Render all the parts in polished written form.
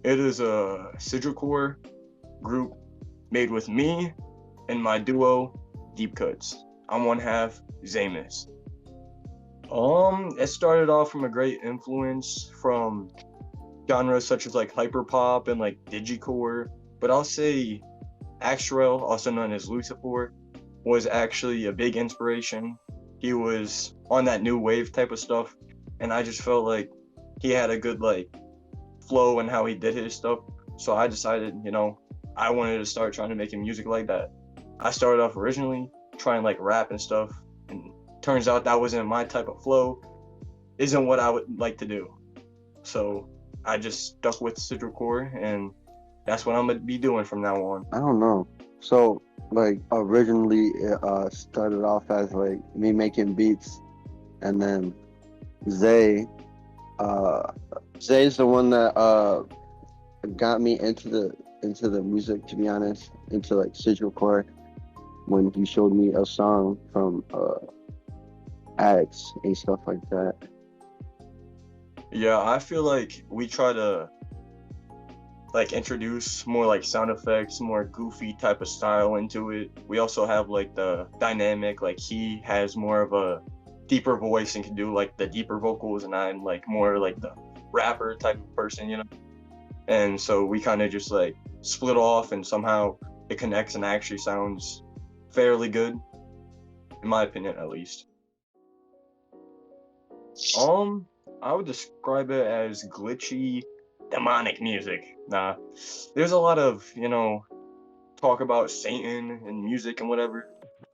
It is a sigilcore group made with me and my duo, Deep Cuts. I'm one half, Zaymous. It started off from a great influence from genres such as like hyperpop and like digicore, but I'll say Axrel, also known as Lucifer, was actually a big inspiration. He was on that new wave type of stuff, and I just felt like he had a good like flow and how he did his stuff. So I decided, I wanted to start trying to make music like that. I started off originally trying like rap and stuff, and turns out that wasn't my type of flow, isn't what I would like to do. So I just stuck with sigilcore, and that's what I'm gonna be doing from now on. I don't know. So, like, originally it started off as like me making beats, and then Zay, uh, Zay's the one that got me into the music. To be honest, into like sigilcore, when he showed me a song from ads and stuff like that. Yeah, I feel like we try to like introduce more like sound effects, more goofy type of style into it. We also have like the dynamic, like he has more of a deeper voice and can do like the deeper vocals, and I'm like more like the rapper type of person. And so we kind of just like split off, and somehow it connects and actually sounds fairly good, in my opinion at least. I would describe it as glitchy, demonic music. Nah, there's a lot of, talk about Satan and music and whatever,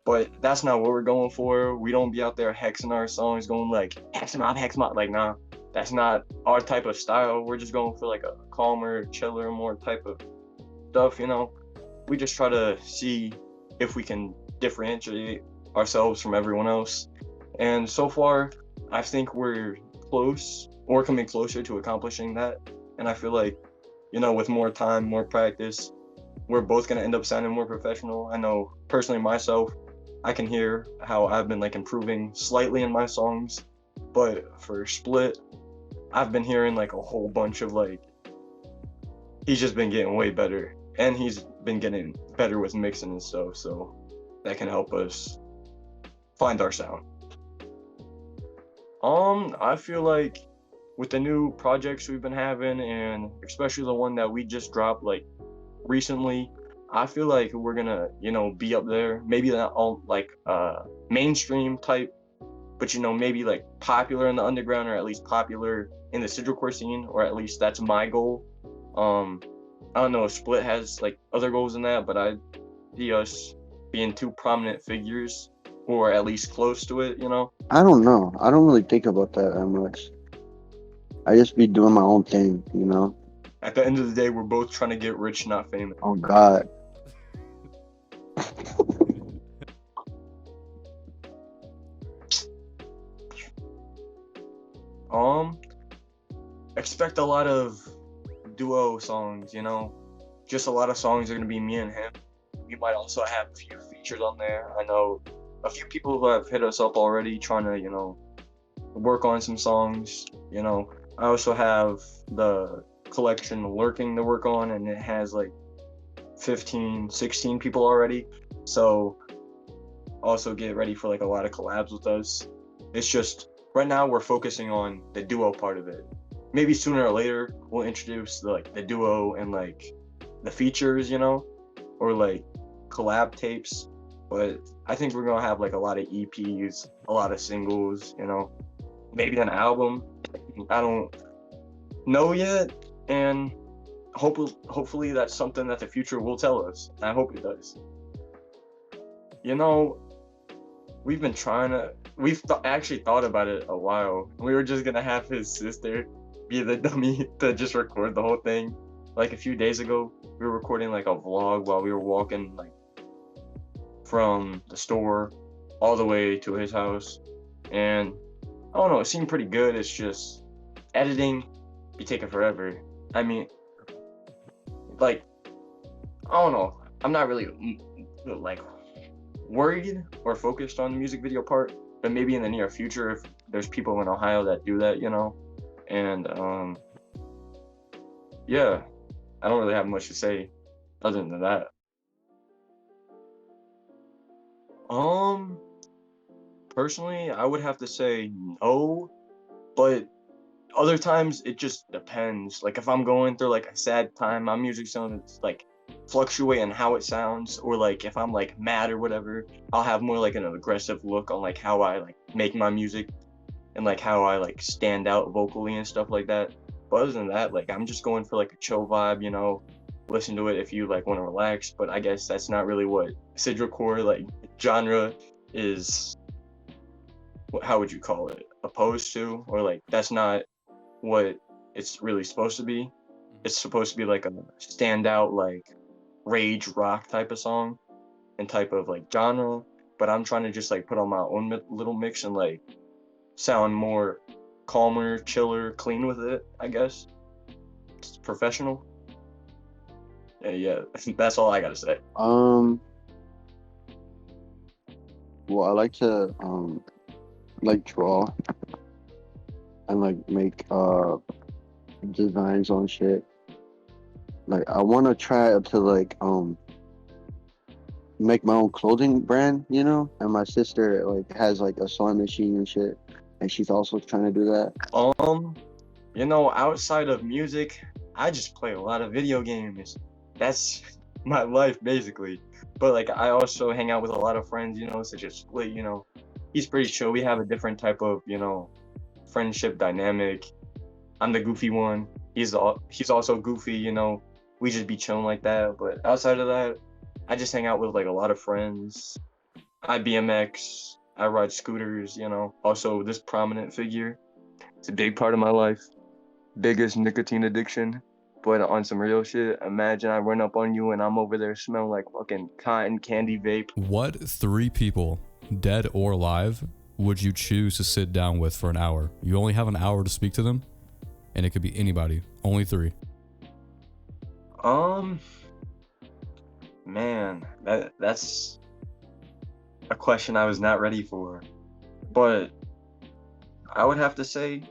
but that's not what we're going for. We don't be out there hexing our songs, going like, hex 'em up, hex 'em up. Like, nah, that's not our type of style. We're just going for like a calmer, chiller, more type of stuff, We just try to see if we can differentiate ourselves from everyone else. And so far, I think we're close or coming closer to accomplishing that. And I feel like, with more time, more practice, we're both going to end up sounding more professional. I know personally myself, I can hear how I've been like improving slightly in my songs, but for Split, I've been hearing like a whole bunch of like, he's just been getting way better, and he's been getting better with mixing and stuff. So that can help us find our sound. I feel like with the new projects we've been having, and especially the one that we just dropped like recently, I feel like we're gonna, be up there. Maybe not all like mainstream type, but maybe like popular in the underground, or at least popular in the sigilcore scene, or at least that's my goal. I don't know if Split has like other goals than that, but I see us being two prominent figures, or at least close to it. I don't know. I don't really think about that much. I just be doing my own thing. At the end of the day, we're both trying to get rich, not famous. Oh God. Expect a lot of duo songs, just a lot of songs are gonna be me and him. We might also have a few features on there. I know a few people who have hit us up already trying to, work on some songs. I also have the collection Lurking to work on, and it has like 15, 16 people already. So also get ready for like a lot of collabs with us. It's just right now we're focusing on the duo part of it. Maybe sooner or later we'll introduce the duo and like the features, or like collab tapes. But I think we're gonna have like a lot of EPs, a lot of singles, maybe an album. I don't know yet, and hopefully that's something that the future will tell us. I hope it does. We've actually thought about it a while. We were just gonna have his sister be the dummy to just record the whole thing. Like a few days ago, we were recording like a vlog while we were walking like from the store all the way to his house, and I don't know, it seemed pretty good. It's just editing be taking forever. I mean, like, I don't know. I'm not really like worried or focused on the music video part. but maybe in the near future, if there's people in Ohio that do that, and yeah, I don't really have much to say other than that. Personally, I would have to say no, but other times it just depends. Like if I'm going through like a sad time, my music sounds like fluctuate in how it sounds, or like if I'm like mad or whatever, I'll have more like an aggressive look on like how I like make my music and like how I like stand out vocally and stuff like that. But other than that, like I'm just going for like a chill vibe, listen to it if you like want to relax. But I guess that's not really what cizzlecore like genre is. How would you call it? Opposed to, or like that's not what it's really supposed to be. It's supposed to be like a standout like rage rock type of song and type of like genre. But I'm trying to just like put on my own little mix and like sound more calmer, chiller, clean with it, I guess. It's professional. Yeah, that's all I gotta say. Well, I like to like draw and like make designs on shit. Like I want to try to like make my own clothing brand, and my sister like has like a sewing machine and shit, and she's also trying to do that. Outside of music, I just play a lot of video games. That's my life basically. But like I also hang out with a lot of friends, such as Split, he's pretty chill. We have a different type of, friendship dynamic. I'm the goofy one. He's also goofy, we just be chilling like that. But outside of that, I just hang out with like a lot of friends. I BMX, I ride scooters, Also this prominent figure. It's a big part of my life. Biggest nicotine addiction. But on some real shit, imagine I run up on you and I'm over there smelling like fucking cotton candy vape. What 3 people, dead or alive, would you choose to sit down with for an hour? You only have an hour to speak to them, and it could be anybody. Only 3. Man, that's a question I was not ready for. But I would have to say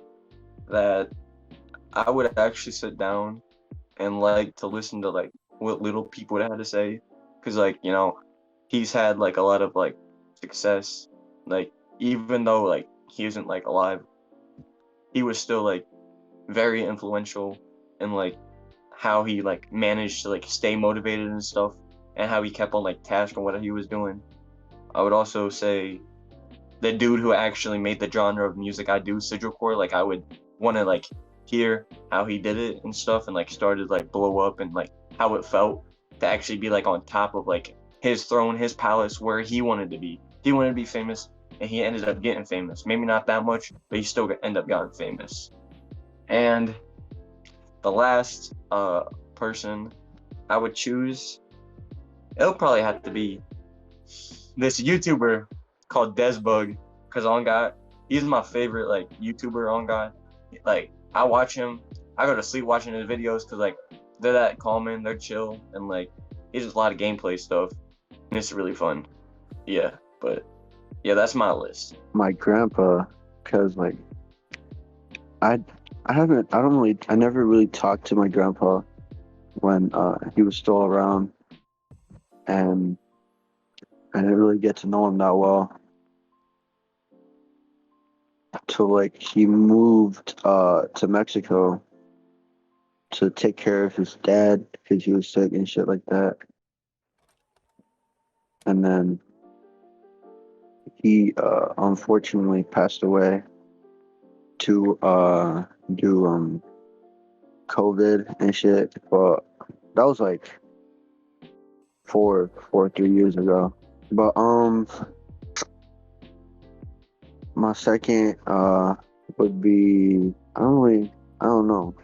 that I would actually sit down and like to listen to like what little people had to say, because like he's had like a lot of like success, like even though like he isn't like alive, he was still like very influential in like how he like managed to like stay motivated and stuff, and how he kept on like task on what he was doing. I would also say the dude who actually made the genre of music I do, cizzlecore, like I would want to like hear how he did it and stuff, and like started like blow up, and like how it felt to actually be like on top of like his throne, his palace, where he wanted to be. He wanted to be famous, and he ended up getting famous. Maybe not that much, but he still ended up getting famous. And the last person I would choose, it'll probably have to be this YouTuber called Desbug, because on God, he's my favorite like YouTuber on God. Like I watch him, I go to sleep watching his videos because like they're that calming, they're chill, and like he does a lot of gameplay stuff, and it's really fun. Yeah, but yeah, that's my list. My grandpa, because like I never really talked to my grandpa when he was still around, and I didn't really get to know him that well till like he moved to Mexico to take care of his dad because he was sick and shit like that. And then he unfortunately passed away to do COVID and shit. But that was like 3 years ago. But my second would be I don't know.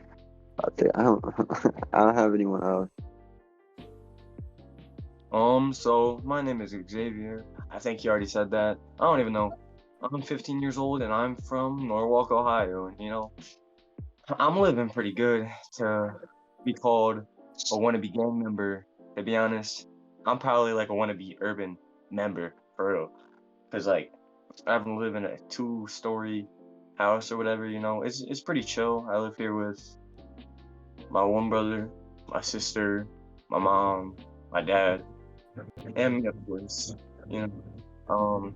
I don't I don't have anyone else. So my name is Xavier. I think you already said that. I don't even know. I'm 15 years old and I'm from Norwalk, Ohio, and I'm living pretty good to be called a wannabe gang member. To be honest, I'm probably like a wannabe urban member for real. Cause like I happen to live in a 2-story house or whatever. You know, it's pretty chill. I live here with my one brother, my sister, my mom, my dad, and me, of course. You know,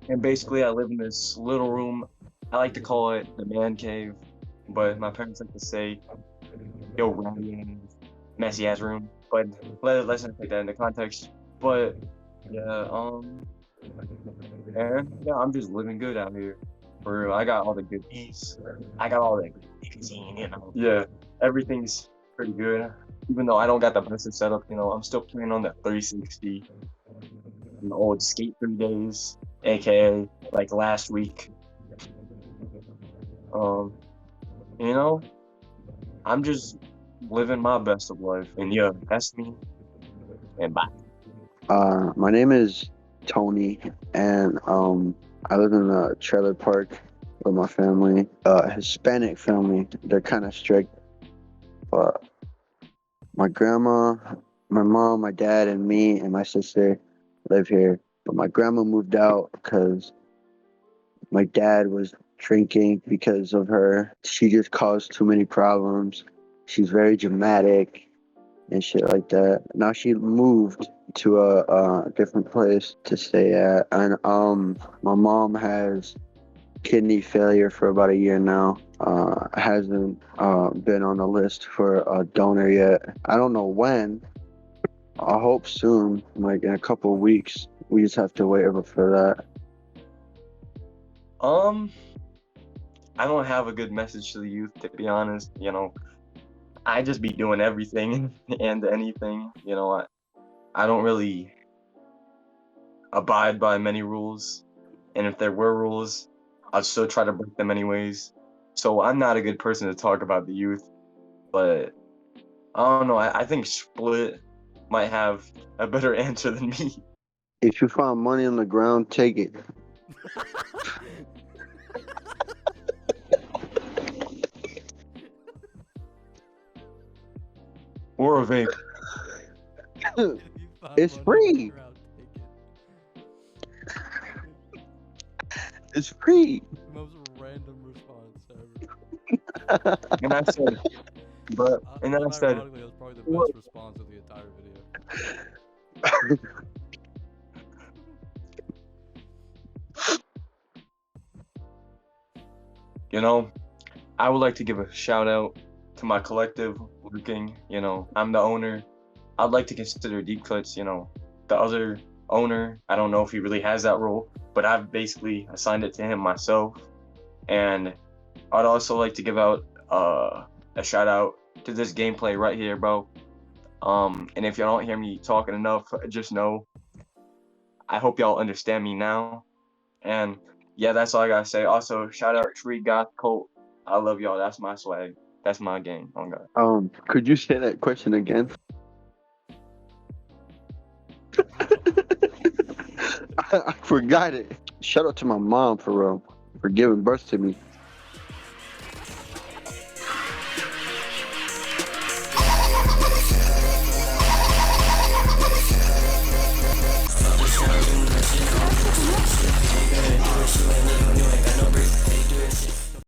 and basically I live in this little room. I like to call it the man cave, but my parents like to say, "Yo, ratty ass, messy ass room." But let's not take that into context. But yeah, and yeah, I'm just living good out here. For real, I got all the good beats. I got all the good nicotine, you know. Yeah, everything's pretty good. Even though I don't got the best setup, you know, I'm still playing on the 360, the old Skate 3 days, aka like last week. You know, I'm just living my best of life. And yeah, that's me. And bye. My name is Tony, and I live in a trailer park with my family. Hispanic family. They're kind of strict, but my grandma, my mom, my dad, and me and my sister live here. But my grandma moved out because my dad was drinking because of her. She just caused too many problems. She's very dramatic and shit like that. Now she moved to a different place to stay at, and my mom has kidney failure for about a year now. Hasn't been on the list for a donor yet. I don't know when. I hope soon, like in a couple of weeks. We just have to wait for that. I don't have a good message to the youth, to be honest. You know, I just be doing everything and anything. You know, I don't really abide by many rules, and if there were rules, I'd still try to break them anyways. So I'm not a good person to talk about the youth, but I don't know. I think Split might have a better answer than me. If you find money on the ground, take it. Or a vape. It's free. It's free. Most random response ever. And I said, but and then I said, ironically, that was probably the best response of the entire video. you know, I would like to give a shout out to my collective working. You know, I'm the owner. I'd like to consider Deep Cuts, you know, the other owner. I don't know if he really has that role, but I've basically assigned it to him myself. And I'd also like to give out a shout out to this gameplay right here, bro. And if y'all don't hear me talking enough, just know I hope y'all understand me now. And yeah, that's all I gotta say. Also, shout out Tree Goth Cult. I love y'all. That's my swag. That's my game. Oh God. Could you say that question again? I forgot it. Shout out to my mom for giving birth to me.